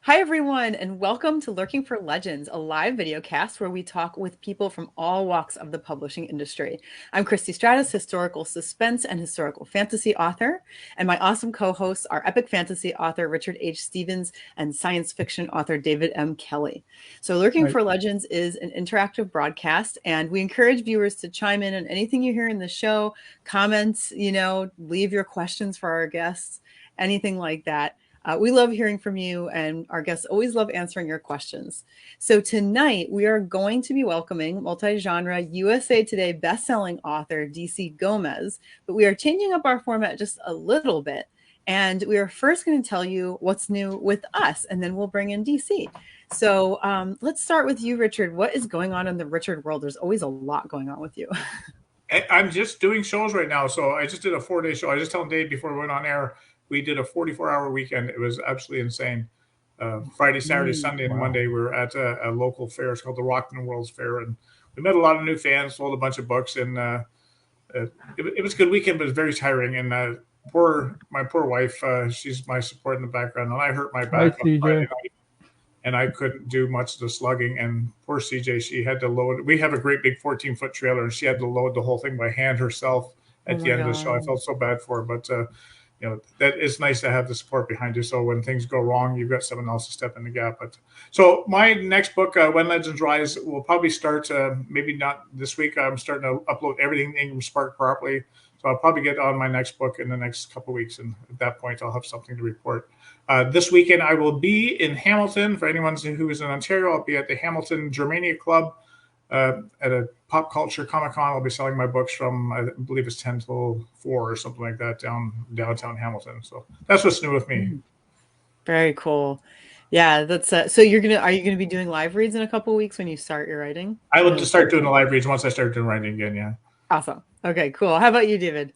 Hi, everyone, and welcome to Lurking for Legends, a live video cast where we talk with people from all walks of the publishing industry. I'm Christie Stratus, historical suspense and historical fantasy author, and my awesome co-hosts are epic fantasy author Richard H. Stevens and science fiction author David M. Kelly. So Lurking Right. for Legends is an interactive broadcast, and we encourage viewers to chime in on anything you hear in the show, comments, leave your questions for our guests, anything like that. We love hearing from you, and our guests always love answering your questions. So tonight we are going to be welcoming multi-genre USA Today bestselling author DC Gomez, but we are changing up our format just a little bit. And we are first going to tell you what's new with us, and then we'll bring in DC. So let's start with you, Richard. What is going on in the Richard world? There's always a lot going on with you. I'm just doing shows right now. So I just did a 4-day show. I just told Dave before we went on air, we did a 44-hour weekend. It was absolutely insane. Friday, Saturday, Sunday, and Wow. Monday, we were at a local fair. It's called the Rockman World's Fair. And we met a lot of new fans, sold a bunch of books. And it was a good weekend, but it was very tiring. And my poor wife, she's my support in the background. And I hurt my Hi, back on Friday CJ. night. And I couldn't do much of the slugging. And poor CJ, she had to load. We have a great big 14-foot trailer, and she had to load the whole thing by hand herself Oh at the my end of the show. I God. felt so bad for her, but that is nice to have the support behind you. So when things go wrong, you've got someone else to step in the gap. But so my next book, When Legends Rise, will probably start. Maybe not this week. I'm starting to upload everything in Ingram Spark properly. So I'll probably get on my next book in the next couple of weeks, and at that point, I'll have something to report. This weekend, I will be in Hamilton. For anyone who is in Ontario, I'll be at the Hamilton Germania Club at a pop culture Comic Con. I'll be selling my books from, I believe it's 10 till 4 or something like that downtown Hamilton. So that's what's new with me. Mm, very cool. Yeah, that's so are you gonna be doing live reads in a couple of weeks when you start your writing? I I will know just it's start doing the live reads once I start doing writing again. Yeah. awesome. Okay, cool. How about you, David?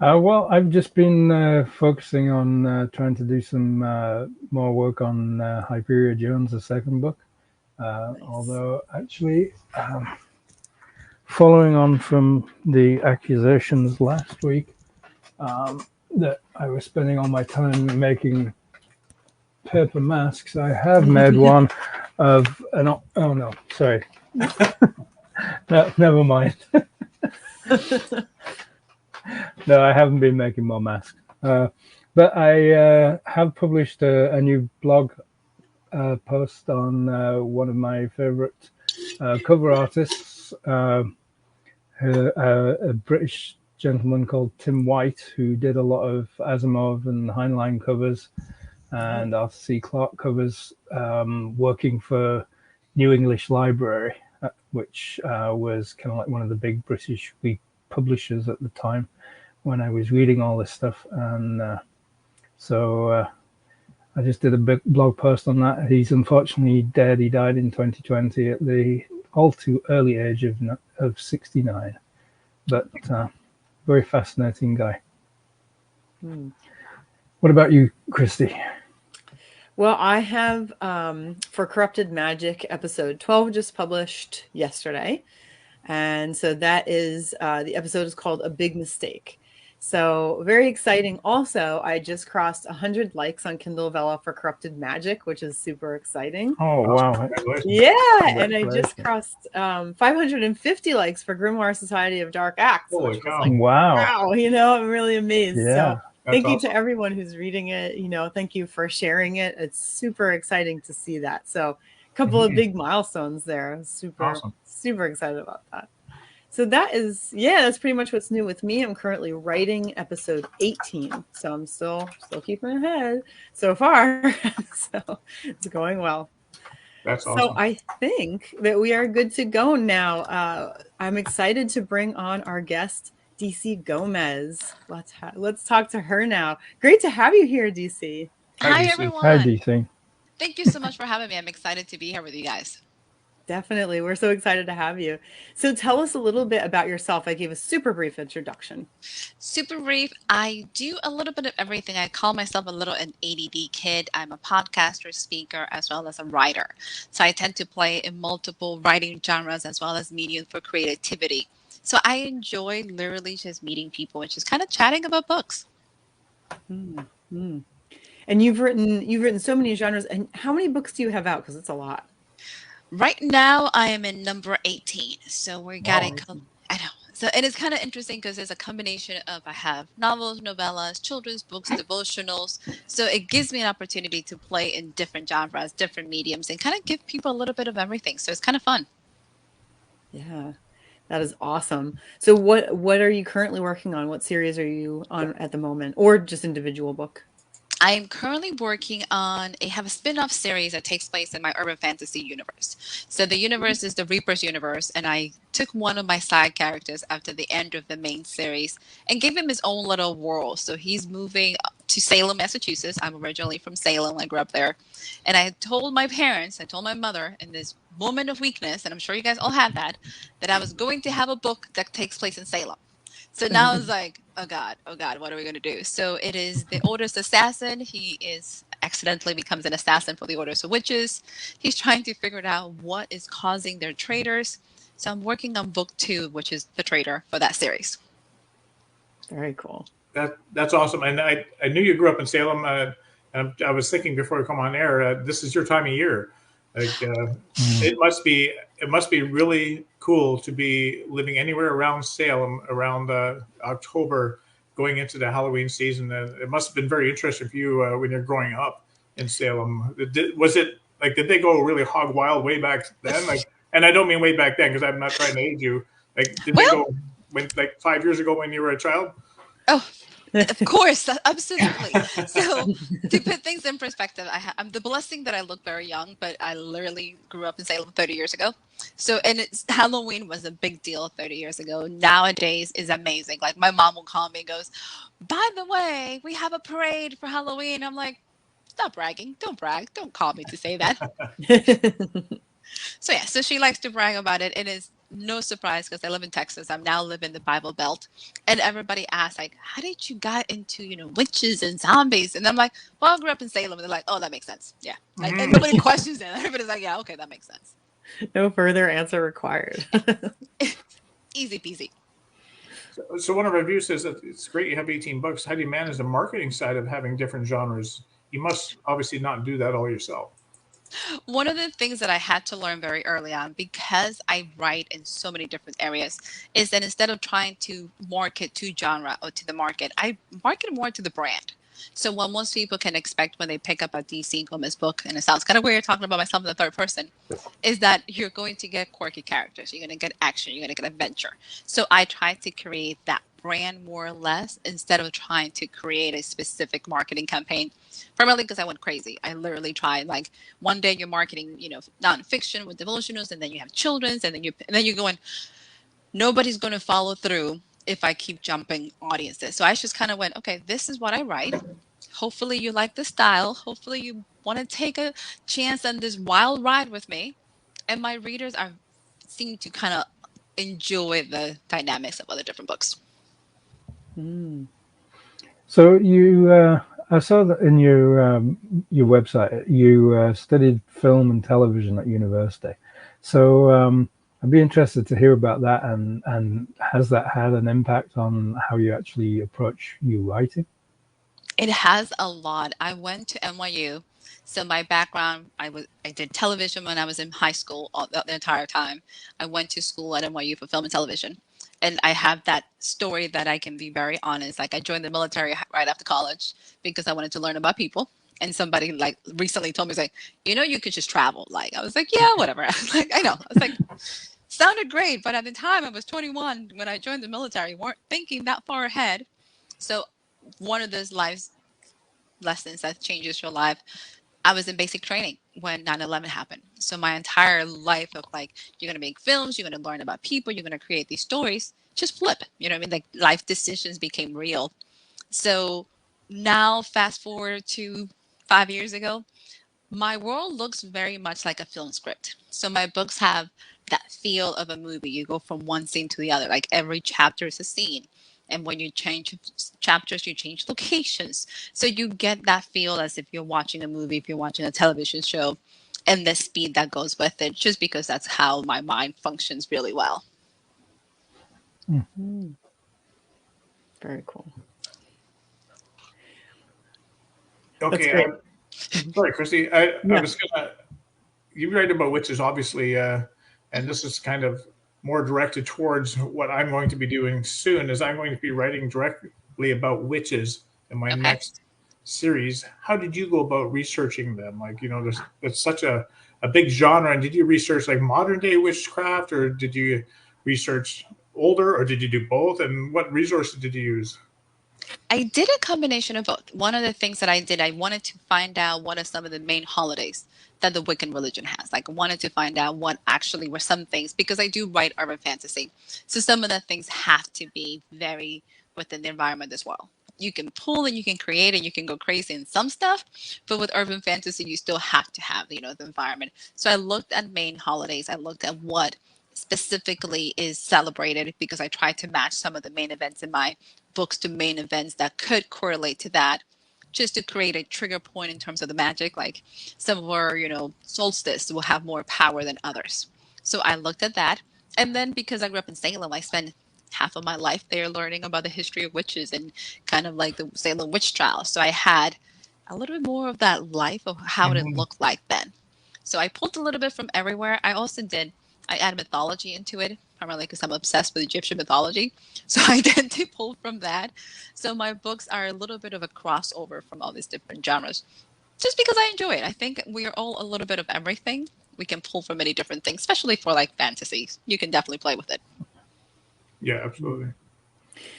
Well, I've just been focusing on trying to do some more work on Hyperia Jones, the second book. Nice. Although, actually, following on from the accusations last week that I was spending all my time making paper masks, I have made one of an. Oh no, sorry. No, never mind. No, I haven't been making more masks. But I have published a new blog post on one of my favorite cover artists, a British gentleman called Tim White, who did a lot of Asimov and Heinlein covers Oh, and Arthur C. Clarke covers, working for New English Library, which was kind of like one of the big British week publishers at the time when I was reading all this stuff. And so I just did a big blog post on that. He's unfortunately dead. He died in 2020 at the all too early age of 69. But very fascinating guy. hmm. What about you, Christy? Well, I have for Corrupted Magic episode 12 just published yesterday. And so that is the episode is called A Big Mistake. So very exciting. Also, I just crossed 100 likes on Kindle Vella for Corrupted Magic, which is super exciting. Oh, Awesome. wow. Congratulations. Yeah, and I just Congratulations. crossed 550 likes for Grimoire Society of Dark Acts, Holy which was cow. like, Wow. wow, I'm really amazed. So Yeah. That's thank you to awesome. everyone who's reading it. Thank you for sharing it. It's super exciting to see that. So a couple of Mhm. big milestones there. Super, Awesome. super excited about that. So that's pretty much what's new with me. I'm currently writing episode 18. So I'm still keeping ahead so far. So it's going well. That's So awesome. I think that we are good to go now. I'm excited to bring on our guest, DC Gomez. Let's talk to her now. Great to have you here, DC. Hi, Hi, DC. Hi, everyone. DC. Thank you so much for having me. I'm excited to be here with you guys. Definitely. We're so excited to have you. So tell us a little bit about yourself. I gave a super brief introduction. Super brief. I do a little bit of everything. I call myself a little an ADD kid. I'm a podcaster, speaker, as well as a writer. So I tend to play in multiple writing genres as well as mediums for creativity. So I enjoy literally just meeting people and just kind of chatting about books. Hmm. Hmm. And you've written so many genres. And how many books do you have out? Because it's a lot. Right now, I am in number 18. So we're getting, Wow. Awesome. I know. So, and it's kind of interesting because there's a combination of I have novels, novellas, children's books, devotionals. So it gives me an opportunity to play in different genres, different mediums, and kind of give people a little bit of everything. So it's kind of fun. Yeah, that is awesome. So what are you currently working on? What series are you on at the moment, or just individual book? I am currently working on I have a spin-off series that takes place in my urban fantasy universe. So the universe is the Reaper's universe, and I took one of my side characters after the end of the main series and gave him his own little world. So he's moving to Salem, Massachusetts. I'm originally from Salem. I grew up there. And I told my parents, I told my mother in this moment of weakness, and I'm sure you guys all have that I was going to have a book that takes place in Salem. So now it's like, oh God, what are we going to do? So it is the oldest assassin. He is accidentally becomes an assassin for the Orders of Witches. He's trying to figure out what is causing their traitors. So I'm working on book 2, which is the traitor for that series. Very cool. That's awesome. And I knew you grew up in Salem. I was thinking before we come on air, this is your time of year. Like it must be really cool to be living anywhere around Salem around October, going into the Halloween season. It must have been very interesting for you when you're growing up in Salem. Was it like did they go really hog wild way back then? Like, and I don't mean way back then because I'm not trying to age you. Like, did they Well, go when like 5 years ago when you were a child? oh, of course, absolutely. So to put things in perspective, I'm the blessing that I look very young, but I literally grew up in Salem 30 years ago. So, and Halloween was a big deal 30 years ago. Nowadays is amazing. Like my mom will call me and goes, by the way, we have a parade for Halloween. I'm like, stop bragging. Don't brag. Don't call me to say that. So yeah, so she likes to brag about it. It is no surprise because I live in Texas. I'm now living in the Bible Belt, and everybody asks like, "How did you get into witches and zombies?" And I'm like, "Well, I grew up in Salem." And they're like, "Oh, that makes sense. Yeah." And Mm. nobody questions it. Everybody's like, "Yeah, okay, that makes sense. No further answer required. Easy peasy." So one of our reviews says that it's great you have 18 books. How do you manage the marketing side of having different genres? You must obviously not do that all yourself. One of the things that I had to learn very early on, because I write in so many different areas, is that instead of trying to market to genre or to the market, I market more to the brand. So what most people can expect when they pick up a DC Gomez book, and it sounds kind of weird talking about myself in the third person, is that you're going to get quirky characters, you're going to get action, you're going to get adventure. So I try to create that brand more or less instead of trying to create a specific marketing campaign. Primarily because I went crazy. I literally tried like one day you're marketing, nonfiction with devotionals, and then you have children's, and then you're going, nobody's going to follow through if I keep jumping audiences. So I just kind of went, okay, this is what I write. Hopefully you like the style. Hopefully you want to take a chance on this wild ride with me. And my readers are seem to kind of enjoy the dynamics of other different books. Mm. So I saw that in your website, you studied film and television at university. So I'd be interested to hear about that, and has that had an impact on how you actually approach your writing? It has a lot. I went to NYU. So my background, I did television when I was in high school all the entire time. I went to school at NYU for film and television. And I have that story that I can be very honest. Like I joined the military right after college because I wanted to learn about people. And somebody like recently told me, like, you could just travel. Like I was like, yeah, whatever. Like I know. I was like, sounded great, but at the time I was 21 when I joined the military. Weren't thinking that far ahead. So one of those life lessons that changes your life. I was in basic training when 9/11 happened. So my entire life of like, you're going to make films, you're going to learn about people, you're going to create these stories, just flip. You know what I mean? Like life decisions became real. So now fast forward to 5 years ago, my world looks very much like a film script. So my books have that feel of a movie. You go from one scene to the other. Like every chapter is a scene. And when you change chapters, you change locations. So you get that feel as if you're watching a movie, if you're watching a television show, and the speed that goes with it, just because that's how my mind functions really well. Mm. Very cool. That's Okay, great. sorry, Christy. I Yeah. was gonna. You write about witches, obviously, and this is kind of more directed towards what I'm going to be doing soon. Is I'm going to be writing directly about witches in my Okay. next series. How did you go about researching them? Like, there's it's such a big genre. And did you research like modern day witchcraft, or did you research older, or did you do both? And what resources did you use? I did a combination of both. One of the things that I did, I wanted to find out what are some of the main holidays that the Wiccan religion has. Like, I wanted to find out what actually were some things, because I do write urban fantasy. So some of the things have to be very within the environment as well. You can pull and you can create and you can go crazy in some stuff, but with urban fantasy, you still have to have, the environment. So I looked at main holidays. I looked at what specifically is celebrated, because I tried to match some of the main events in my books to main events that could correlate to that, just to create a trigger point in terms of the magic. Like, some of our, solstice will have more power than others. So I looked at that. And then, because I grew up in Salem, I spent half of my life there learning about the history of witches and kind of like the Salem witch trials. So I had a little bit more of that life of how it Mhm. looked like then. So I pulled a little bit from everywhere. I add mythology into it, primarily because I'm obsessed with Egyptian mythology. So I tend to pull from that. So my books are a little bit of a crossover from all these different genres, just because I enjoy it. I think we are all a little bit of everything. We can pull from many different things, especially for like fantasies. You can definitely play with it. Yeah, absolutely.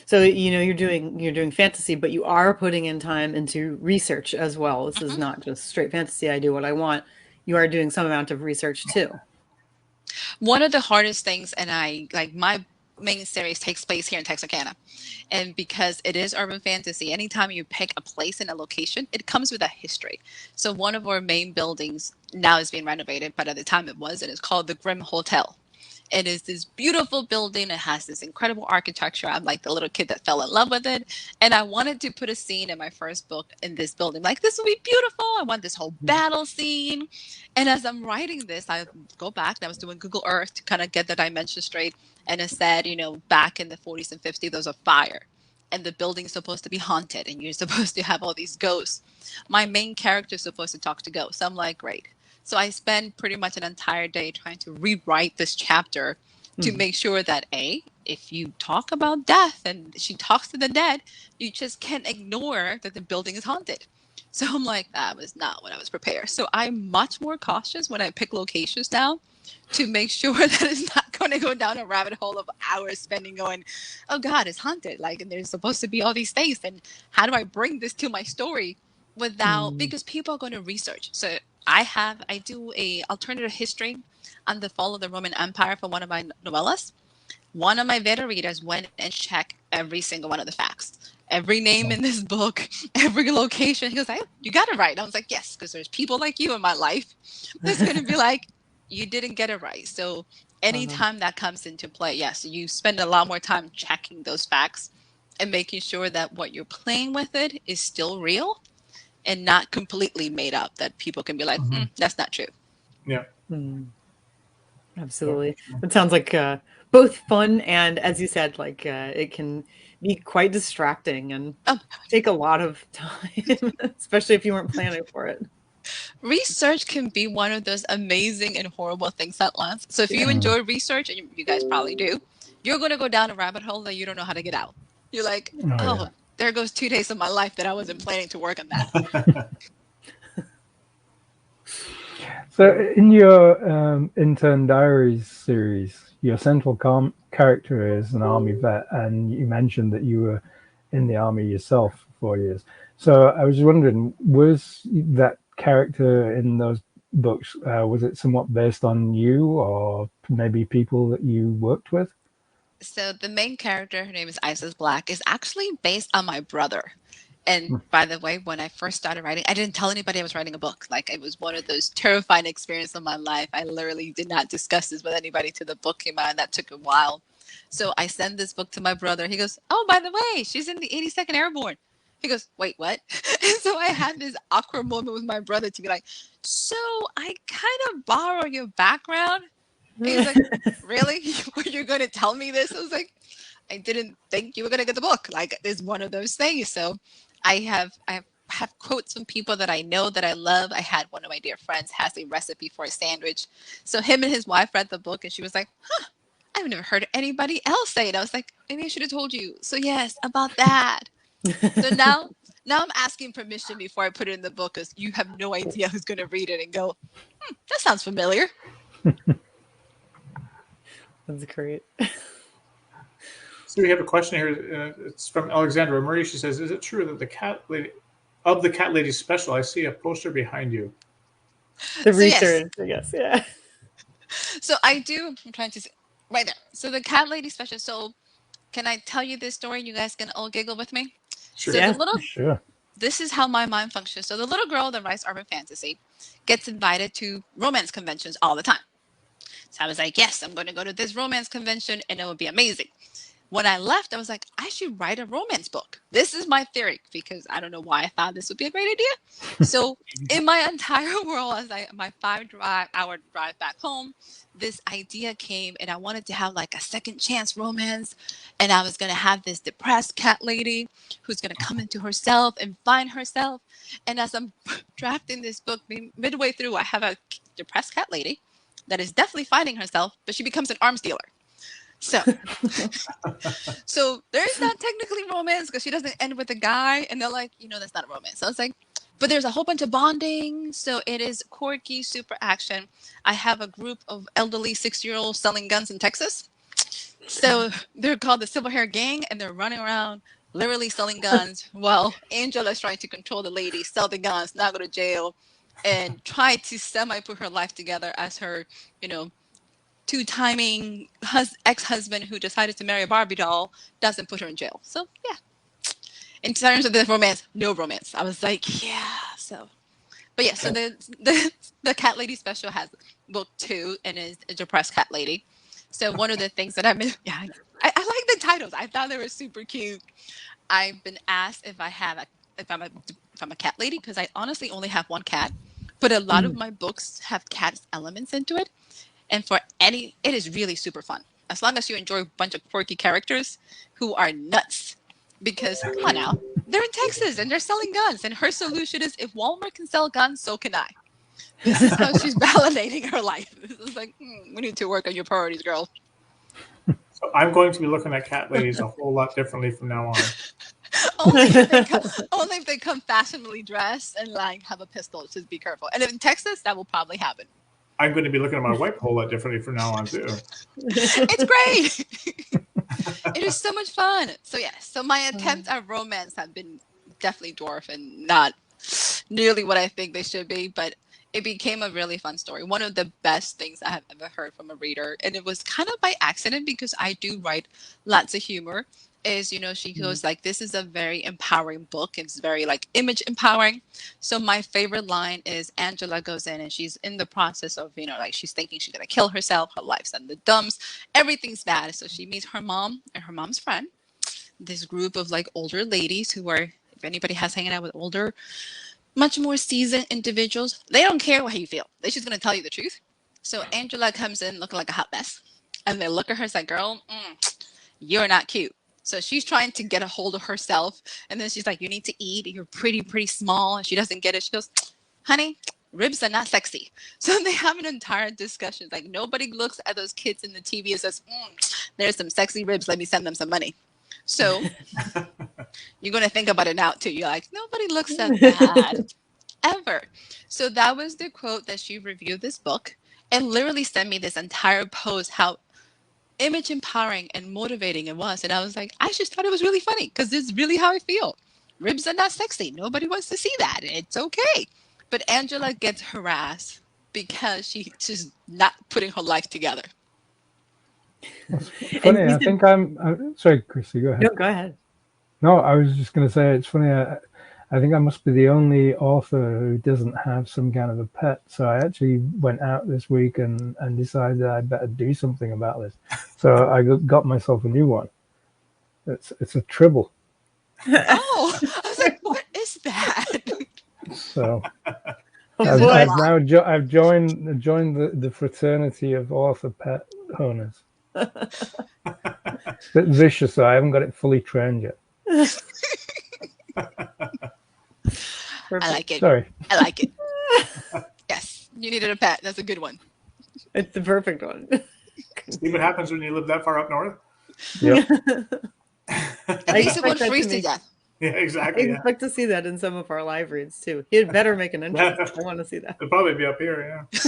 So, you're doing fantasy, but you are putting in time into research as well. This is Mhm. not just straight fantasy. I do what I want. You are doing some amount of research too. One of the hardest things, and I like my main series takes place here in Texarkana. And because it is urban fantasy, anytime you pick a place and a location, it comes with a history. So one of our main buildings now is being renovated, but at the time it wasn't. It's called the Grim Hotel. It is this beautiful building. It has this incredible architecture. I'm like the little kid that fell in love with it. And I wanted to put a scene in my first book in this building. Like, this will be beautiful. I want this whole battle scene. And as I'm writing this, I go back and I was doing Google Earth to kind of get the dimension straight. And it said, back in the 40s and 50s, there was a fire. And the building is supposed to be haunted. And you're supposed to have all these ghosts. My main character is supposed to talk to ghosts. I'm like, great. So I spend pretty much an entire day trying to rewrite this chapter to Mhm. make sure that if you talk about death and she talks to the dead, you just can't ignore that the building is haunted. So I'm like, that was not what I was prepared. So I'm much more cautious when I pick locations now, to make sure that it's not going to go down a rabbit hole of hours spending going, oh God, it's haunted. Like, and there's supposed to be all these things. And how do I bring this to my story without, Mm. because people are going to research. So I do a alternative history on the fall of the Roman Empire for one of my novellas. One of my beta readers went and checked every single one of the facts. Every name in this book, every location. He goes, you got it right. I was like, yes, because there's people like you in my life that's going to be like, you didn't get it right. So Uh-huh. anytime that comes into play, yes, you spend a lot more time checking those facts and making sure that what you're playing with it is still real and not completely made up, that people can be like, Mhm. that's not true. Yeah. Mm. Yeah. Absolutely. It sounds like both fun and, as you said, like it can be quite distracting and Oh, take a lot of time, especially if you weren't planning for it. research can be one of those amazing and horrible things at once. So if you Yeah. Mm. enjoy research, and you guys probably do, you're going to go down a rabbit hole that you don't know how to get out. You're like, Oh oh, yeah. there goes 2 days of my life that I wasn't planning to work on that. So in your intern diaries series, your central character is an army vet, and you mentioned that you were in the army yourself for 4 years. So I was wondering, was that character in those books, was it somewhat based on you or maybe people that you worked with? So the main character, her name is Isis Black, is actually based on my brother. And by the way, when I first started writing, I didn't tell anybody I was writing a book. Like, it was one of those terrifying experiences of my life. I literally did not discuss this with anybody till the book came out, and that took a while. So I send this book to my brother. He goes, "Oh, by the way, she's in the 82nd Airborne." He goes, "Wait, what?" And so I had this awkward moment with my brother to be like, "So I kind of borrow your background." He was like, "Really? You're going to tell me this?" I was like, I didn't think you were going to get the book. Like, it's one of those things. So I have have quotes from people that I know that I love. I had one of my dear friends has a recipe for a sandwich. So him and his wife read the book and she was like, huh, I've never heard anybody else say it. I was like, maybe I should have told you. So yes, about that. So now I'm asking permission before I put it in the book because you have no idea who's going to read it and go, that sounds familiar. That's great. So we have a question here. It's from Alexandra Murray. She says, "Is it true that the cat lady special? I see a poster behind you." The So yes. research, I guess. Yeah. So I do. I'm trying to see right there. So the cat lady special. So can I tell you this story? You guys can all giggle with me. Sure. So Yeah. the little. Sure. This is how my mind functions. So the little girl that writes urban fantasy gets invited to romance conventions all the time. So I was like, yes, I'm going to go to this romance convention and it will be amazing. When I left, I was like, I should write a romance book. This is my theory because I don't know why I thought this would be a great idea. So in my entire world, as my 5-hour drive back home, this idea came and I wanted to have like a second chance romance. And I was going to have this depressed cat lady who's going to come into herself and find herself. And as I'm drafting this book, midway through, I have a depressed cat lady that is definitely finding herself, but she becomes an arms dealer. So, so there's not technically romance because she doesn't end with a guy, and they're like, that's not a romance. So I was like, but there's a whole bunch of bonding. So it is quirky, super action. I have a group of elderly 6-year-olds selling guns in Texas. So they're called the Silver Hair Gang, and they're running around literally selling guns while Angela's trying to control the lady, sell the guns, not go to jail, and try to semi put her life together as her, two-timing ex-husband who decided to marry a Barbie doll doesn't put her in jail. So yeah, in terms of the romance, no romance. I was like, yeah. So, but yeah. So the cat lady special has book 2 and is a depressed cat lady. So one of the things that I like the titles. I thought they were super cute. I've been asked if I'm a cat lady because I honestly only have one cat, but a lot of my books have cat elements into it. And it is really super fun. As long as you enjoy a bunch of quirky characters who are nuts. Because, come on now, they're in Texas and they're selling guns. And her solution is, if Walmart can sell guns, so can I. This is how she's validating her life. This is like, we need to work on your priorities, girl. So I'm going to be looking at cat ladies a whole lot differently from now on. only if they come fashionably dressed and like have a pistol. Just be careful. And in Texas, that will probably happen. I'm going to be looking at my wife a whole lot differently from now on too. It's great. It is so much fun. So yeah, so my attempts at romance have been definitely dwarfed and not nearly what I think they should be, but it became a really fun story. One of the best things I have ever heard from a reader, and it was kind of by accident because I do write lots of humor, is, she goes like, this is a very empowering book. It's very like image empowering. So my favorite line is Angela goes in and she's in the process of, like she's thinking she's going to kill herself. Her life's in the dumps. Everything's bad. So she meets her mom and her mom's friend, this group of like older ladies who are, if anybody has hanging out with older, much more seasoned individuals, they don't care how you feel. They're just going to tell you the truth. So Angela comes in looking like a hot mess. And they look at her and say, girl, you're not cute. So she's trying to get a hold of herself. And then she's like, you need to eat. You're pretty small. And she doesn't get it. She goes, honey, ribs are not sexy. So they have an entire discussion. Like nobody looks at those kids in the TV and says, there's some sexy ribs. Let me send them some money. So you're going to think about it now too. You're like, nobody looks at that ever. So that was the quote that she reviewed this book and literally sent me this entire post, how image empowering and motivating it was. And I was like, I just thought it was really funny because it's really how I feel. Ribs are not sexy. Nobody wants to see that. It's okay. But Angela gets harassed because she's just not putting her life together. Funny, I think I'm sorry, Christie, go ahead. No, go ahead. No, I was just going to say, it's funny. I think I must be the only author who doesn't have some kind of a pet. So I actually went out this week and decided that I'd better do something about this. So I got myself a new one. It's a tribble. Oh, I was like, what is that? So Oh, I've joined the fraternity of author pet owners. It's a bit vicious, though. I haven't got it fully trained yet. I like it. Sorry. I like it. Yes, you needed a pet. That's a good one. It's the perfect one. See what happens when you live that far up north? Yep. At I least it expect won't that to freeze to make. death. Yeah, I exactly. Yeah. expect to see that in some of our live reads too. He'd better make an entrance. I want to see that. It'll probably be up here. Yeah.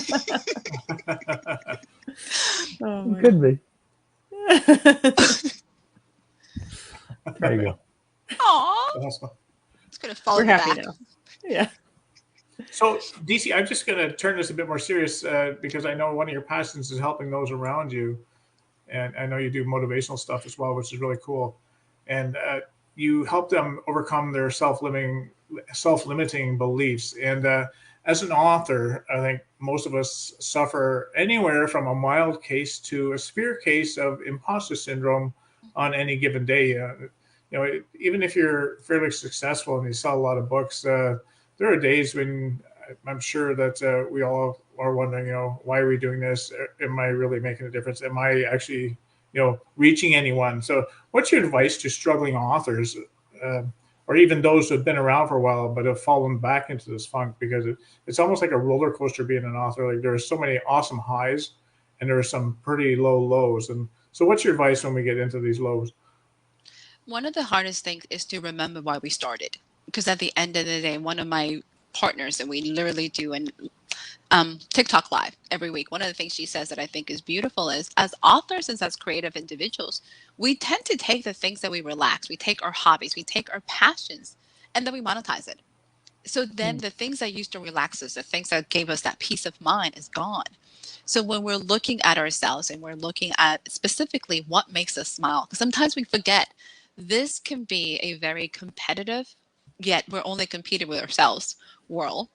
Oh It my could be. God. There you go. Aw, Awesome. it's gonna fall We're in the happy back. now. Yeah. So, DC, I'm just going to turn this a bit more serious because I know one of your passions is helping those around you, and I know you do motivational stuff as well, which is really cool. And you help them overcome their self-limiting beliefs. And as an author, I think most of us suffer anywhere from a mild case to a severe case of imposter syndrome on any given day. Even if you're fairly successful and you sell a lot of books, there are days when I'm sure that we all are wondering, why are we doing this? Am I really making a difference? Am I actually, reaching anyone? So, what's your advice to struggling authors, uh, or even those who have been around for a while but have fallen back into this funk? Because it's almost like a roller coaster being an author. Like there are so many awesome highs, and there are some pretty low lows. And so, what's your advice when we get into these lows? One of the hardest things is to remember why we started. Because at the end of the day, one of my partners, and we literally do an TikTok live every week. One of the things she says that I think is beautiful is as authors and as creative individuals, we tend to take the things that we relax, we take our hobbies, we take our passions, and then we monetize it. So then the things that used to relax us, the things that gave us that peace of mind is gone. So when we're looking at ourselves and we're looking at specifically what makes us smile, because sometimes we forget this can be a very competitive, yet we're only competing with ourselves world.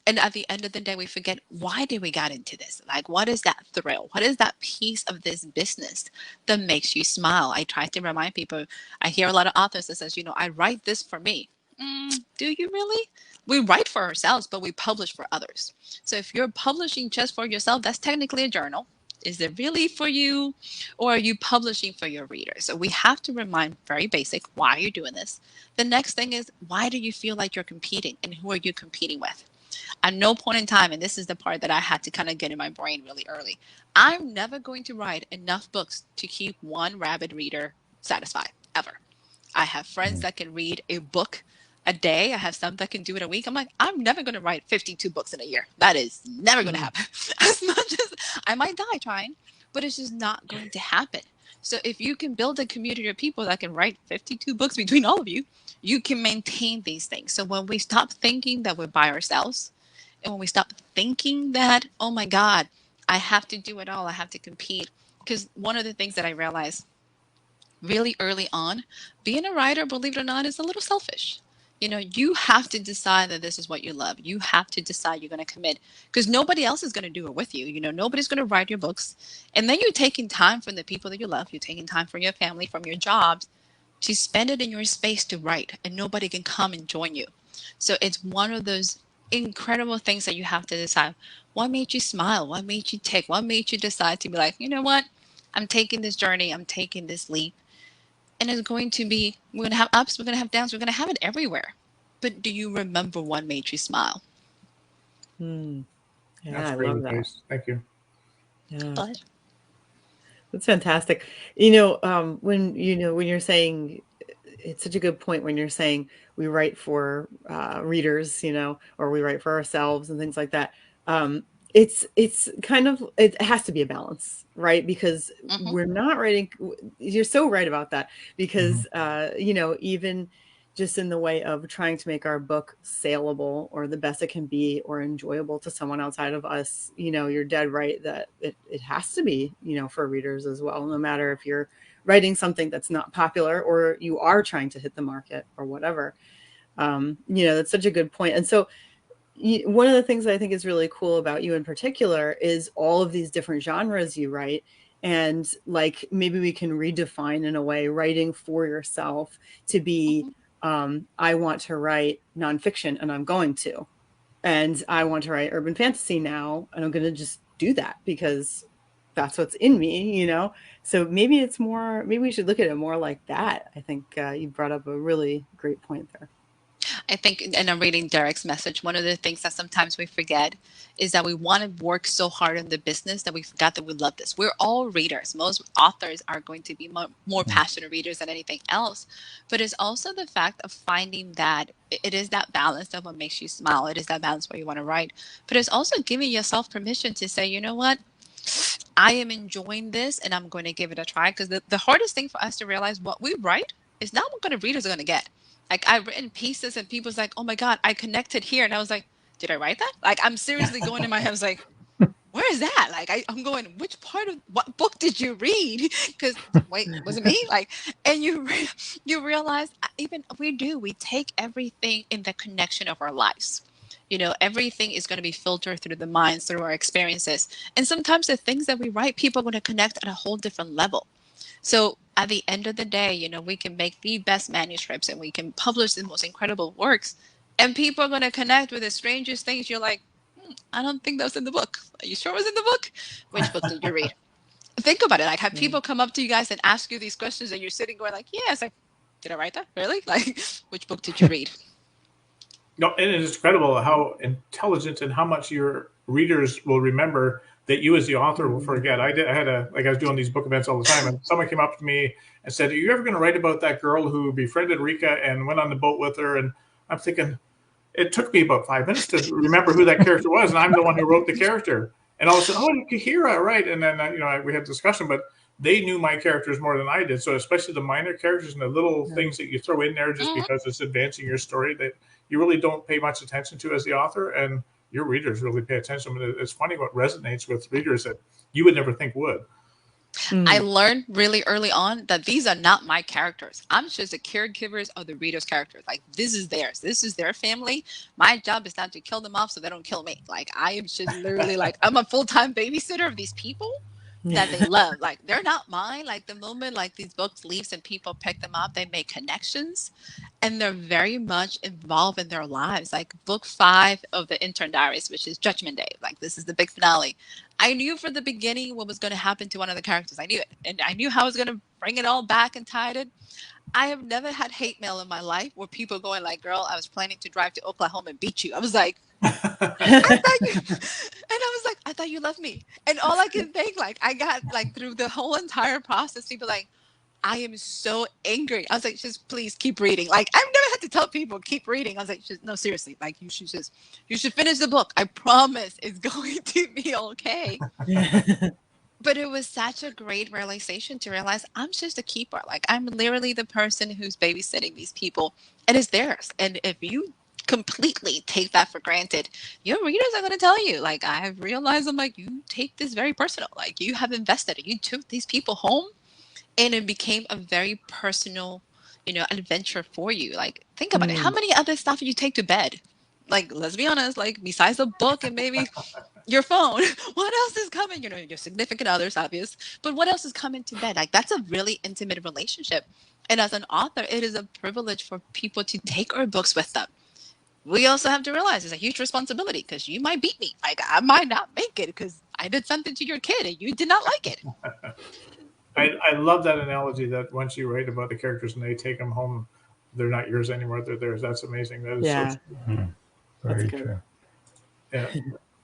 And at the end of the day, we forget why did we got into this? Like, what is that thrill? What is that piece of this business that makes you smile? I try to remind people. I hear a lot of authors that says, I write this for me. Do you really? We write for ourselves, but we publish for others. So if you're publishing just for yourself, that's technically a journal. Is it really for you, or are you publishing for your readers? So we have to remind very basic why you're doing this. The next thing is why do you feel like you're competing and who are you competing with? At no point in time, and this is the part that I had to kind of get in my brain really early, I'm never going to write enough books to keep one rabid reader satisfied, ever. I have friends that can read a book a day. I have some that can do it a week. I'm like, I'm never going to write 52 books in a year. That is never going to Mm. happen. As much as I might die trying, but it's just not going to happen. So if you can build a community of people that can write 52 books between all of you, you can maintain these things. So when we stop thinking that we're by ourselves, and when we stop thinking that, oh my God, I have to do it all, I have to compete. Because one of the things that I realized really early on, being a writer, believe it or not, is a little selfish. You have to decide that this is what you love. You have to decide you're going to commit because nobody else is going to do it with you. Nobody's going to write your books. And then you're taking time from the people that you love. You're taking time from your family, from your jobs to spend it in your space to write, and nobody can come and join you. So it's one of those incredible things that you have to decide. What made you smile? What made you take? What made you decide to be like, you know what? I'm taking this journey. I'm taking this leap, and it's going to be, we're going to have ups, we're going to have downs, we're going to have it everywhere. But do you remember what made you smile? Mm. Yeah, That's I great love that. advice. Thank you. Yeah, But that's fantastic. When you're saying it's such a good point when you're saying we write for readers, or we write for ourselves and things like that. It's kind of it has to be a balance, right? Because mm-hmm, we're not writing. You're so right about that Hmm. because even just in the way of trying to make our book saleable or the best it can be or enjoyable to someone outside of us, you're dead right that it has to be, for readers as well, no matter if you're writing something that's not popular or you are trying to hit the market or whatever. That's such a good point. And so one of the things I think is really cool about you in particular is all of these different genres you write. And like maybe we can redefine in a way writing for yourself to be mm-hmm. I want to write nonfiction and I'm going to. And I want to write urban fantasy now and I'm going to just do that because that's what's in me. So maybe we should look at it more like that. I think you brought up a really great point there. I think, and I'm reading Derek's message, one of the things that sometimes we forget is that we want to work so hard in the business that we forgot that we love this. We're all readers. Most authors are going to be more passionate readers than anything else. But it's also the fact of finding that it is that balance of what makes you smile. It is that balance where you want to write. But it's also giving yourself permission to say, you know what? I am enjoying this and I'm going to give it a try. Because the hardest thing for us to realize what we write is not what kind of readers are going to get. Like I've written pieces and people's like, oh my God, I connected here. And I was like, did I write that? Like I'm seriously going in my head. I was like, where is that? Like I'm going, which part of what book did you read? Because wait, was it me? Like, and you realize even we take everything in the connection of our lives. Everything is going to be filtered through the minds, through our experiences. And sometimes the things that we write, people are going to connect at a whole different level. So at the end of the day, we can make the best manuscripts and we can publish the most incredible works. And people are going to connect with the strangest things. You're like, I don't think that was in the book. Are you sure it was in the book? Which book did you read? Think about it. Like, have people come up to you guys and ask you these questions and you're sitting going like, yeah. It's like, did I write that? Really? Like, which book did you read? No, and it's incredible how intelligent and how much your readers will remember that you as the author will forget. I was doing these book events all the time, and someone came up to me and said, are you ever going to write about that girl who befriended Rika and went on the boat with her? And I'm thinking, it took me about 5 minutes to remember who that character was, and I'm the one who wrote the character. And all of a sudden, oh, Kahira, right? And then we had a discussion, but they knew my characters more than I did. So especially the minor characters and the little things that you throw in there just because it's advancing your story that you really don't pay much attention to as the author, and your readers really pay attention. It's funny what resonates with readers that you would never think would. I learned really early on that these are not my characters. I'm just the caregivers of the reader's characters. Like, this is theirs. This is their family. My job is not to kill them off so they don't kill me. Like, I am just literally like, I'm a full-time babysitter of these people that they love. Like, they're not mine. Like, the moment like these books leaves and people pick them up, they make connections and they're very much involved in their lives. Like book 5 of the Intern Diaries, which is Judgment Day. Like, this is the big finale. I knew from the beginning what was going to happen to one of the characters. I knew it. And I knew how I was going to bring it all back and tie it. I have never had hate mail in my life where people going like, girl, I was planning to drive to Oklahoma and beat you. I was like, I thought you, and I was like, I thought you loved me. And all I can think, like, I got like through the whole entire process, people like, I am so angry. I was like, just please keep reading. Like, I've never had to tell people keep reading. I was like, no, seriously, like you should finish the book. I promise it's going to be okay. But it was such a great realization to realize I'm just a keeper. Like, I'm literally the person who's babysitting these people and it's theirs. And if you completely take that for granted, your readers are going to tell you, like, I have realized, I'm like, you take this very personal. Like, you have invested it. You took these people home and it became a very personal, adventure for you. Like, think about it. How many other stuff you take to bed? Like, let's be honest, like, besides a book and maybe your phone, what else is coming? Your significant others, obvious, but what else is coming to bed? Like, that's a really intimate relationship. And as an author, it is a privilege for people to take our books with them. We also have to realize it's a huge responsibility because you might beat me. Like, I might not make it because I did something to your kid and you did not like it. I love that analogy that once you write about the characters and they take them home, they're not yours anymore. They're theirs. That's amazing. That is so true. Very true. Yeah.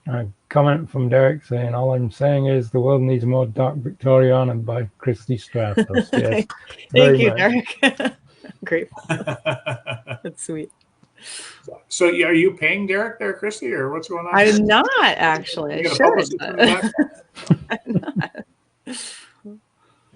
A comment from Derek saying, all I'm saying is the world needs more Dark Victoriana by Christie Stratos. Yes. Thank you, Derek. Grateful. That's sweet. So are you paying Derek there, Christie, or what's going on? I'm not, actually. I should. I'm not.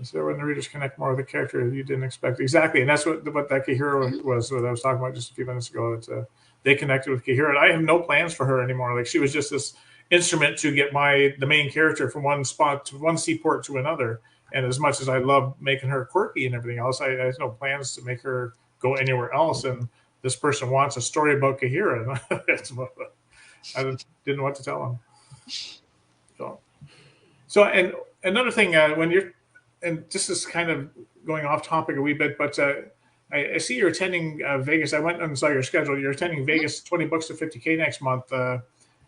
So when the readers connect more with the character you didn't expect. Exactly. And that's what that Kahira was, what I was talking about just a few minutes ago. That they connected with Kahira. And I have no plans for her anymore. Like, she was just this instrument to get the main character from one spot to one seaport to another. And as much as I love making her quirky and everything else, I have no plans to make her go anywhere else. And this person wants a story about Kahira. I didn't know what to tell them. So and another thing, when you're, and this is kind of going off topic a wee bit, but I see you're attending Vegas. I went and saw your schedule. You're attending Vegas 20 Books to 50K next month.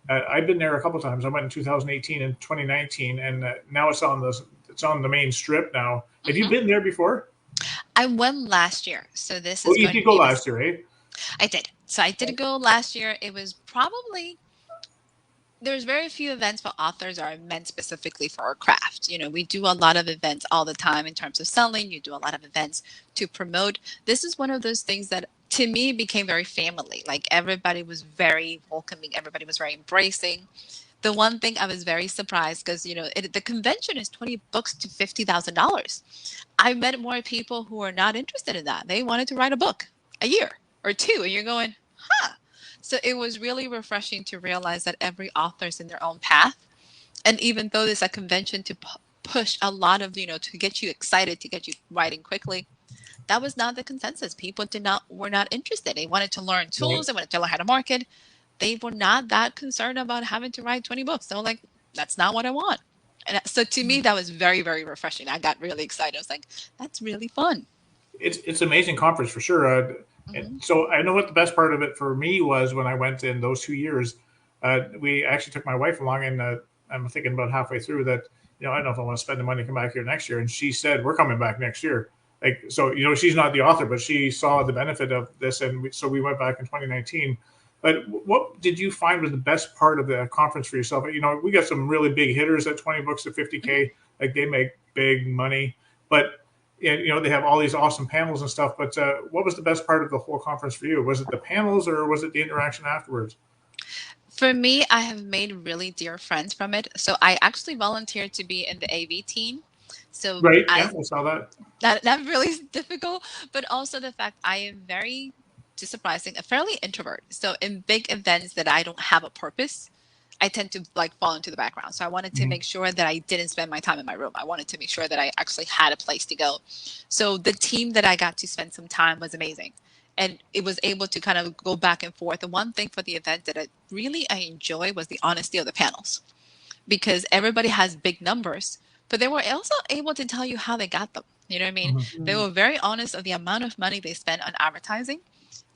I've been there a couple times. I went in 2018 and 2019, and now it's on the main strip now. Have you been there before? I went last year, so this is. Oh, you did go last year, eh? I did. So I did go last year. It was probably there's very few events for authors are meant specifically for our craft. We do a lot of events all the time in terms of selling. You do a lot of events to promote. This is one of those things that to me became very family. Like everybody was very welcoming. Everybody was very embracing. The one thing I was very surprised because, the convention is 20 books to $50,000. I met more people who are not interested in that. They wanted to write a book a year or two. And you're going, huh. So it was really refreshing to realize that every author is in their own path. And even though there's a convention to push a lot of, to get you excited, to get you writing quickly, that was not the consensus. People were not interested. They wanted to learn Right. tools. They wanted to learn how to market. They were not that concerned about having to write 20 books. They were like, that's not what I want. And so to me, that was very, very refreshing. I got really excited. I was like, that's really fun. It's an amazing conference for sure. And Hmm. so I know what the best part of it for me was when I went in those 2 years. We actually took my wife along, and I'm thinking about halfway through that. I don't know if I want to spend the money to come back here next year. And she said, "We're coming back next year." Like so, she's not the author, but she saw the benefit of this, and so we went back in 2019. But what did you find was the best part of the conference for yourself? We got some really big hitters at 20 books to 50K. Like they make big money, but and they have all these awesome panels and stuff. But what was the best part of the whole conference for you? Was it the panels or was it the interaction afterwards? For me, I have made really dear friends from it. So I actually volunteered to be in the AV team. So Right. Yeah, as I saw that. that really is difficult, but also the fact I am very, to surprising, a fairly introvert. So in big events that I don't have a purpose, I tend to like fall into the background. So I wanted to Mhm. make sure that I didn't spend my time in my room. I wanted to make sure that I actually had a place to go. So the team that I got to spend some time was amazing. And it was able to kind of go back and forth. The one thing for the event that I enjoy was the honesty of the panels because everybody has big numbers, but they were also able to tell you how they got them. You know what I mean? Mhm. They were very honest of the amount of money they spent on advertising.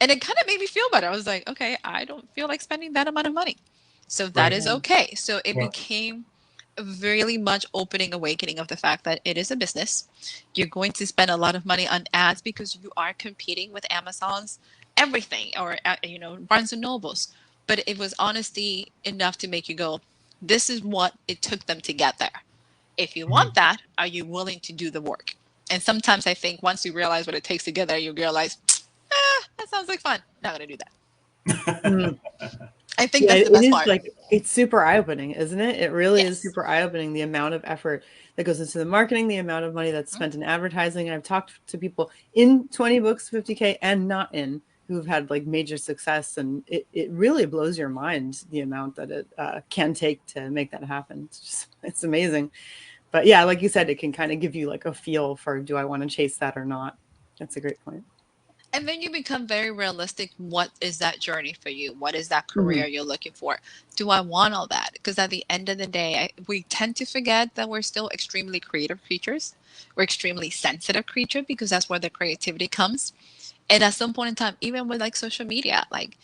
And it kind of made me feel better. I was like, okay, I don't feel like spending that amount of money. So that Right. is okay. So it Yeah. became a really much opening awakening of the fact that it is a business. You're going to spend a lot of money on ads because you are competing with Amazon's everything or Barnes and Nobles. But it was honesty enough to make you go, this is what it took them to get there. If you want Mhm. that, are you willing to do the work? And sometimes I think once you realize what it takes to get there, you realize, that sounds like fun. Not going to do that. Mm. I think Yeah, that's the it best is part. like it's super eye-opening, isn't it? It really is Yes. super eye-opening, the amount of effort that goes into the marketing, the amount of money that's Mhm. spent in advertising. I've talked to people in 20 books, 50K, and not in who've had like major success, and it really blows your mind the amount that it can take to make that happen. It's amazing. But yeah, like you said, it can kind of give you like a feel for do I want to chase that or not? That's a great point. And then you become very realistic. What is that journey for you? What is that Mhm. career you're looking for? Do I want all that? Because at the end of the day, we tend to forget that we're still extremely creative creatures. We're extremely sensitive creature because that's where the creativity comes. And at some point in time, even with like social media, like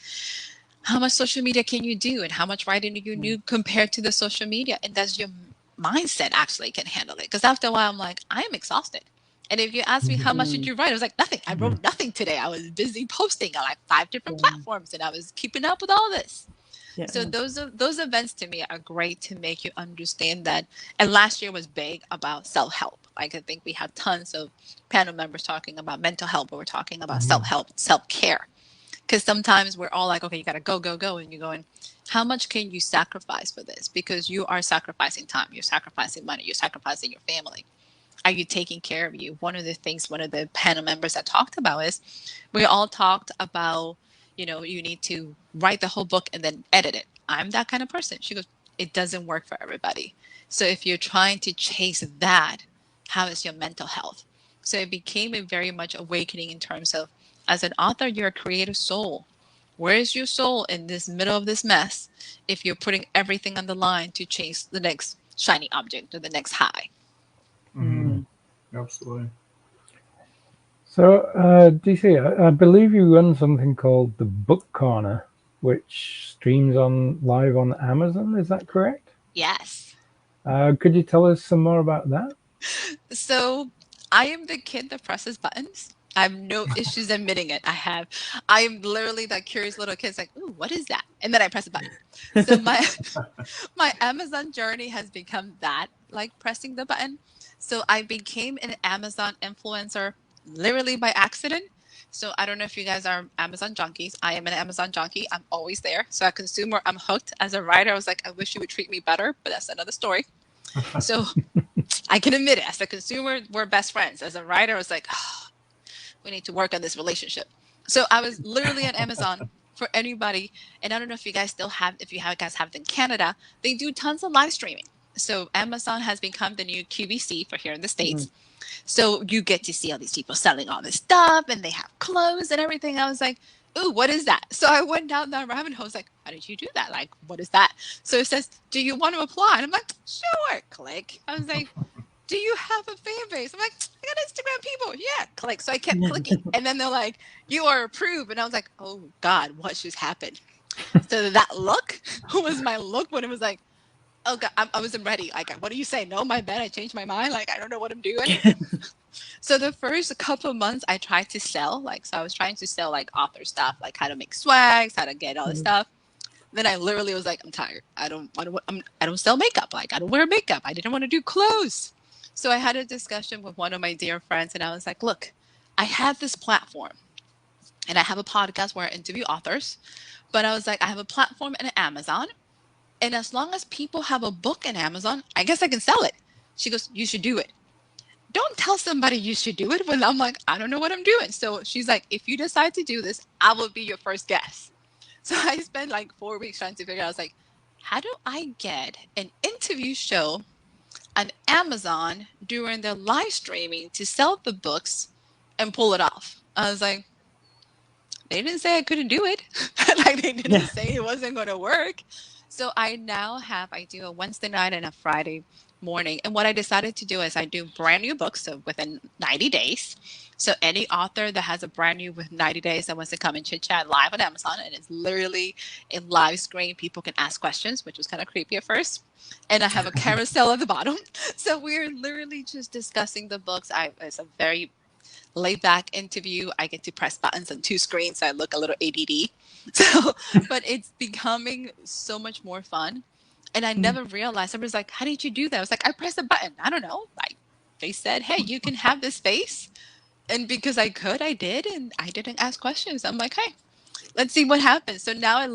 how much social media can you do and how much writing do you do compared to the social media? And does your mindset actually can handle it? Because after a while, I'm like, I am exhausted. And if you ask me Mhm. how much did Mm. you write, I was like, nothing. I Mhm. wrote nothing today. I was busy posting on like 5 different Yeah. platforms and I was keeping up with all this. Yeah. So those events to me are great to make you understand that. And last year was big about self help. Like I think we had tons of panel members talking about mental health, but we're talking about self Mhm. help, self care, because sometimes we're all like, okay, you got to go, go, go. And you're going, how much can you sacrifice for this? Because you are sacrificing time, you're sacrificing money, you're sacrificing your family. Are you taking care of you? One of the things one of the panel members that talked about is we all talked about, you need to write the whole book and then edit it. I'm that kind of person. She goes, it doesn't work for everybody. So if you're trying to chase that, how is your mental health? So it became a very much awakening in terms of, as an author, you're a creative soul. Where is your soul in this middle of this mess if you're putting everything on the line to chase the next shiny object or the next high? Mhm. Mm. Absolutely. So, DC, I believe you run something called the Book Corner, which streams on live on Amazon. Is that correct? Yes. Could you tell us some more about that? So I am the kid that presses buttons. I have no issues admitting it. I'm literally that curious little kid's like, ooh, what is that? And then I press a button. So my Amazon journey has become that, like pressing the button. So I became an Amazon influencer literally by accident. So I don't know if you guys are Amazon junkies. I am an Amazon junkie. I'm always there. So a consumer, I'm hooked. As a writer, I was like, I wish you would treat me better, but that's another story. So I can admit it. As a consumer, we're best friends. As a writer, I was like, oh, we need to work on this relationship. So I was literally on Amazon for anybody. And I don't know if you guys still have, if you guys have it in Canada, they do tons of live streaming. So Amazon has become the new QVC for here in the States. Mm-hmm. So you get to see all these people selling all this stuff and they have clothes and everything. I was like, ooh, what is that? So I went down that rabbit hole. I was like, how did you do that? Like, what is that? So it says, do you want to apply? And I'm like, sure, click. I was like, do you have a fan base? I'm like, I got Instagram people. Yeah, click. So I kept clicking. And then they're like, you are approved. And I was like, oh God, what just happened? So that look was my look when it was like, oh God, I wasn't ready. Like, what do you say? No, my bad. I changed my mind. Like, I don't know what I'm doing. So the first couple of months I tried to sell, so I was trying to sell like author stuff, like how to make swags, how to get all this stuff. Then I literally was like, I'm tired. I don't sell makeup. Like, I don't wear makeup. I didn't want to do clothes. So I had a discussion with one of my dear friends and I was like, look, I have this platform and I have a podcast where I interview authors, but I was like, I have a platform in Amazon. And as long as people have a book in Amazon, I guess I can sell it. She goes, you should do it. Don't tell somebody you should do it when I'm like, I don't know what I'm doing. So she's like, if you decide to do this, I will be your first guest. So I spent like 4 weeks trying to figure out, I was like, how do I get an interview show on Amazon during their live streaming to sell the books and pull it off? I was like, they didn't say I couldn't do it. Like, they didn't say it wasn't going to work. So I do a Wednesday night and a Friday morning. And what I decided to do is I do brand new books, so within 90 days. So any author that has a brand new with 90 days that wants to come and chit chat live on Amazon, and it's literally a live screen, people can ask questions, which was kind of creepy at first. And I have a carousel at the bottom. So we're literally just discussing the books. It's a very laid back interview. I get to press buttons on 2 screens, so I look a little ADD. So, but it's becoming so much more fun. And I never realized, I was like, how did you do that? I was like, I pressed a button. I don't know. Like, they said, hey, you can have this space. And because I could, I did. And I didn't ask questions. I'm like, hey, let's see what happens. So now it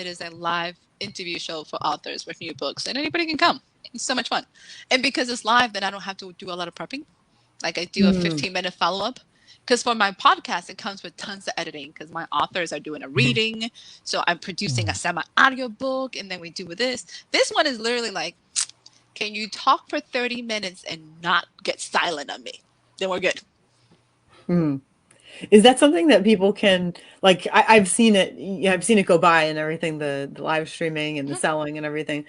is a live interview show for authors with new books. And anybody can come. It's so much fun. And because it's live, then I don't have to do a lot of prepping. Like, I do a 15-minute follow-up. Because for my podcast, it comes with tons of editing because my authors are doing a reading. So I'm producing a semi-audio book, and then we do this. This one is literally like, can you talk for 30 minutes and not get silent on me? Then we're good. Is that something that people can, like, I've seen it go by and everything, the live streaming and the selling and everything.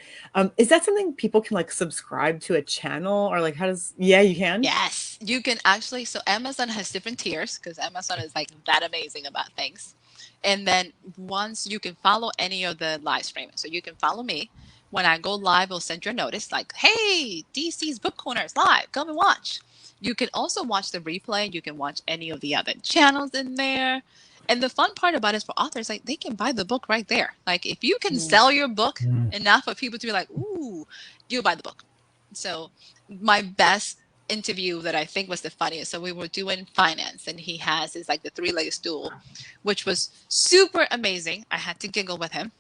Is that something people can like subscribe to a channel, or like, you can? Yes, you can actually. So Amazon has different tiers because Amazon is like that amazing about things. And then once you can follow any of the live streaming. So you can follow me. When I go live, I'll send you a notice like, hey, DC's Book Corner is live. Come and watch. You can also watch the replay. You can watch any of the other channels in there. And the fun part about it is for authors, like, they can buy the book right there. Like, if you can sell your book enough for people to be like, ooh, you'll buy the book. So my best interview that I think was the funniest. So we were doing finance, and he has his like the 3-legged stool, which was super amazing. I had to giggle with him.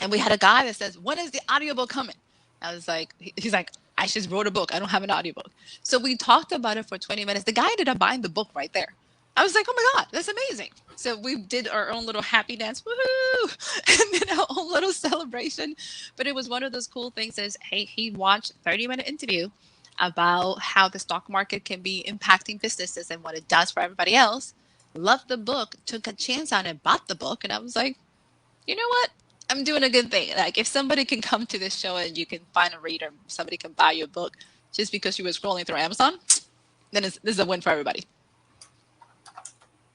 And we had a guy that says, when is the audiobook coming? I was like, he's like, I just wrote a book. I don't have an audiobook. So we talked about it for 20 minutes. The guy ended up buying the book right there. I was like, oh my God, that's amazing. So we did our own little happy dance, woohoo, and then our own little celebration. But it was one of those cool things is, hey, he watched a 30-minute interview about how the stock market can be impacting businesses and what it does for everybody else. Loved the book, took a chance on it, bought the book. And I was like, you know what? I'm doing a good thing. Like, if somebody can come to this show and you can find a reader, somebody can buy your book just because you were scrolling through Amazon, then this is a win for everybody.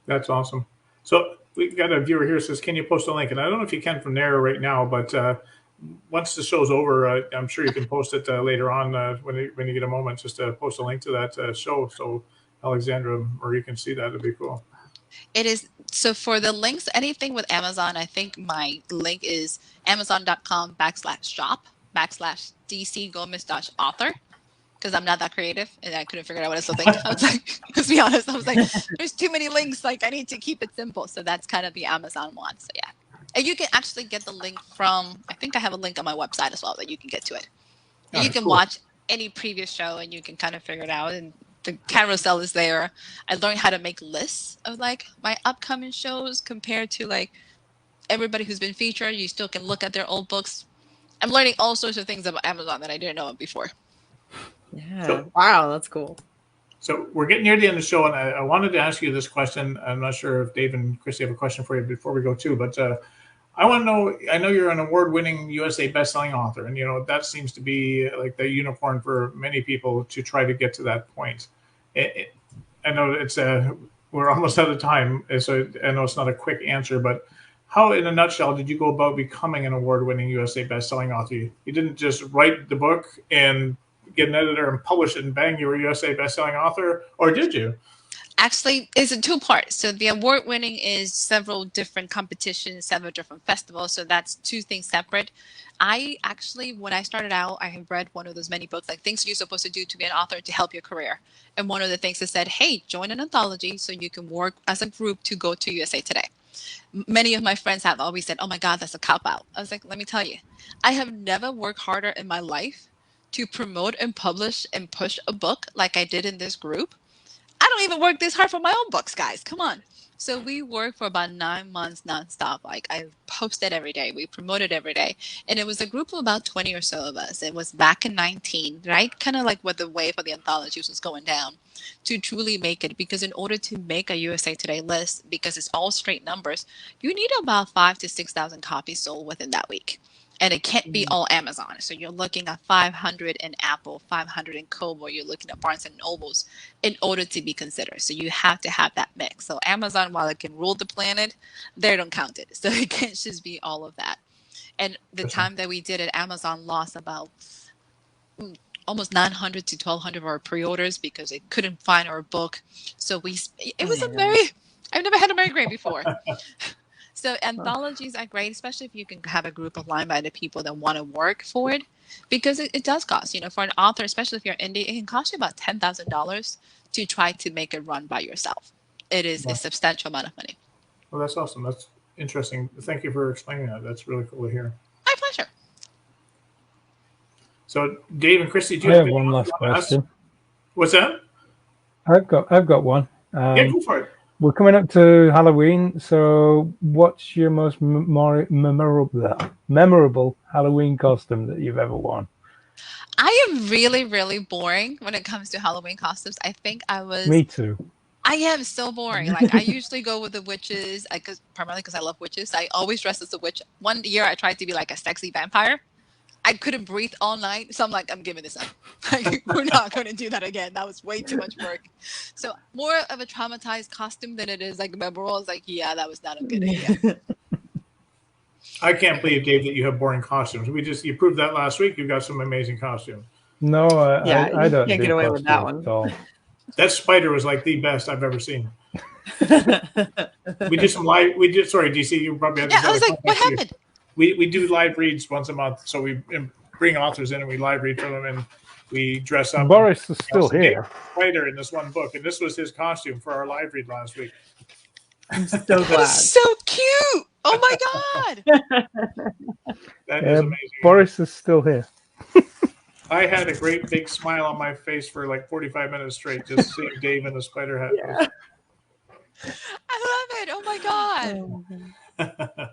That's awesome. So we've got a viewer here who says, can you post a link? And I don't know if you can from there right now, but once the show's over, I'm sure you can post it later on when you get a moment, just to post a link to that show. So Alexandra Marie can see that. It'd be cool. It is. So for the links, anything with Amazon, I think my link is amazon.com/shop/DC Gomez-author, because I'm not that creative and I couldn't figure out what else to think. I was like, let's be honest, I was like, there's too many links. Like, I need to keep it simple. So that's kind of the Amazon one. So yeah. And you can actually get the link from, I think I have a link on my website as well that you can get to it. And you can watch any previous show and you can kind of figure it out. And the carousel is there. I learned how to make lists of like my upcoming shows compared to like everybody who's been featured. You still can look at their old books. I'm learning all sorts of things about Amazon that I didn't know before. Yeah. So- Wow, that's cool. So we're getting near the end of the show, and I wanted to ask you this question. I'm not sure if Dave and Christy have a question for you before we go too, but I want to know, I know you're an award-winning USA best-selling author, and that seems to be like the unicorn for many people to try to get to that point. I know we're almost out of time, so I know it's not a quick answer, but how, in a nutshell, did you go about becoming an award-winning USA best-selling author? You didn't just write the book and get an editor and publish it and bang, you were a USA best-selling author, or did you? Actually, it's in two parts. So the award winning is several different competitions, several different festivals. So that's two things separate. I actually, when I started out, I had read one of those many books, like things you're supposed to do to be an author to help your career. And one of the things that said, hey, join an anthology so you can work as a group to go to USA Today. Many of my friends have always said, oh my God, that's a cop out. I was like, let me tell you, I have never worked harder in my life to promote and publish and push a book like I did in this group. I don't even work this hard for my own books, guys. Come on. So we worked for about 9 months nonstop. Like, I posted every day. We promoted every day. And it was a group of about 20 or so of us. It was back in 19, right? Kind of like what the wave of the anthologies was going down, to truly make it. Because in order to make a USA Today list, because it's all straight numbers, you need about 5,000 to 6,000 copies sold within that week. And it can't be all Amazon. So you're looking at 500 in Apple, 500 in Kobo. You're looking at Barnes and Nobles in order to be considered. So you have to have that mix. So Amazon, while it can rule the planet, they don't count it. So it can't just be all of that. And the time that we did it, Amazon lost about almost 900 to 1,200 of our pre-orders because they couldn't find our book. So it was I've never had a migraine before. So anthologies are great, especially if you can have a group of like-minded people that want to work for it, because it does cost, for an author, especially if you're indie, it can cost you about $10,000 to try to make it run by yourself. It is a substantial amount of money. Well, that's awesome. That's interesting. Thank you for explaining that. That's really cool to hear. My pleasure. So, Dave and Christy, do you have one last question? What's that? I've got one. Yeah, go for it. We're coming up to Halloween, so what's your most memorable Halloween costume that you've ever worn? I am really, really boring when it comes to Halloween costumes. I think I was... Me too. I am so boring. Like, I usually go with the witches, primarily because I love witches. I always dress as a witch. One year I tried to be like a sexy vampire. I couldn't breathe all night. So I'm like, I'm giving this up. Like, we're not going to do that again. That was way too much work. So more of a traumatized costume than it is like memorable. I was like, yeah, that was not a good idea. I can't believe, Dave, that you have boring costumes. You proved that last week. You've got some amazing costumes. No, I don't. Can't get away with that one. That spider was like the best I've ever seen. We did some live. Sorry, DC. You probably had. Yeah, I was like, what happened? We do live reads once a month, so we bring authors in and we live read for them, and we dress up. Boris is still here. Spider in this one book, and this was his costume for our live read last week. I'm so glad. That's so cute. Oh my God. That is amazing. Boris is still here. I had a great big smile on my face for like 45 minutes straight, just seeing Dave in the spider hat. Yeah. I love it. Oh my God.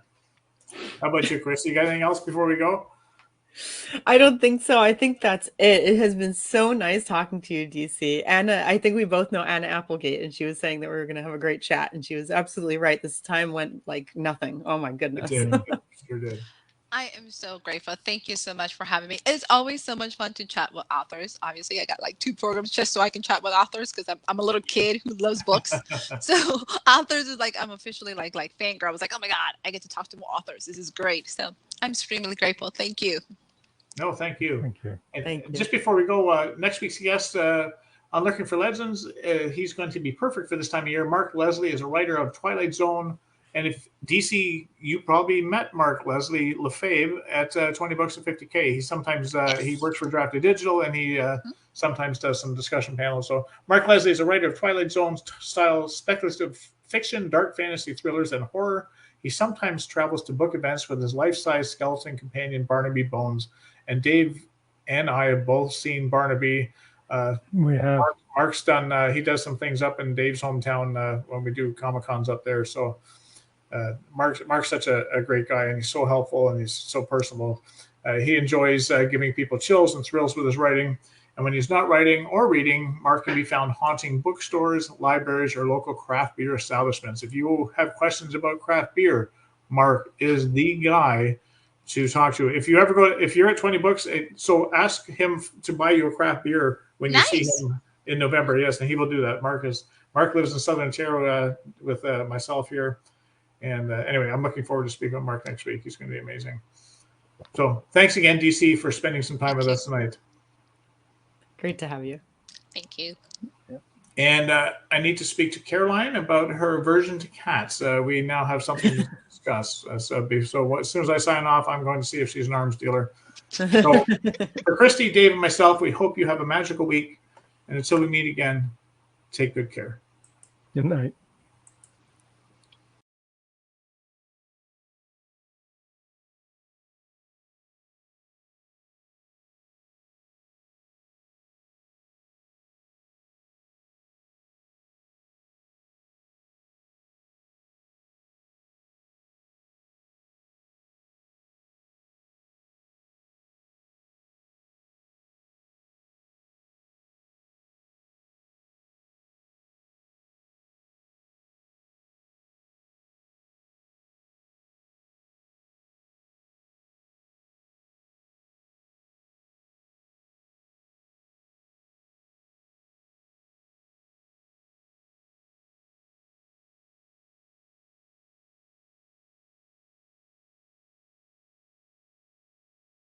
How about you, Chris? You got anything else before we go? I don't think so. I think that's it. It has been so nice talking to you, DC. Anna, I think we both know Anna Applegate, and she was saying that we were going to have a great chat, and she was absolutely right. This time went like nothing. Oh my goodness. It did. It sure did. I am so grateful. Thank you so much for having me. It's always so much fun to chat with authors. Obviously, I got like 2 programs just so I can chat with authors because I'm a little kid who loves books. So authors is like, I'm officially like fangirl. I was like, oh my God, I get to talk to more authors. This is great. So I'm extremely grateful. Thank you. No, thank you. Thank you. And Thank you. just before we go, next week's guest on on Looking for Legends. He's going to be perfect for this time of year. Mark Leslie is a writer of Twilight Zone. And if DC, you probably met Mark Leslie Lefebvre at 20 Books and 50K. He sometimes he works for Drafted Digital, and he sometimes does some discussion panels. So Mark Leslie is a writer of Twilight Zone style speculative fiction, dark fantasy thrillers, and horror. He sometimes travels to book events with his life-size skeleton companion Barnaby Bones. And Dave and I have both seen Barnaby. We have. Mark's done. He does some things up in Dave's hometown when we do Comic-Cons up there. So Mark's such a great guy, and he's so helpful, and he's so personable. He enjoys giving people chills and thrills with his writing. And when he's not writing or reading, Mark can be found haunting bookstores, libraries, or local craft beer establishments. If you have questions about craft beer, Mark is the guy to talk to. If you're at 20 Books, so ask him to buy you a craft beer when you see him in November. Yes, and he will do that. Mark lives in Southern Ontario with myself here. And anyway, I'm looking forward to speaking with Mark next week. He's going to be amazing. So thanks again, DC, for spending some time with us tonight. Great to have you. Thank you. And I need to speak to Caroline about her aversion to cats. We now have something to discuss. So as soon as I sign off, I'm going to see if she's an arms dealer. So for Christie, Dave, and myself, we hope you have a magical week. And until we meet again, take good care. Good night.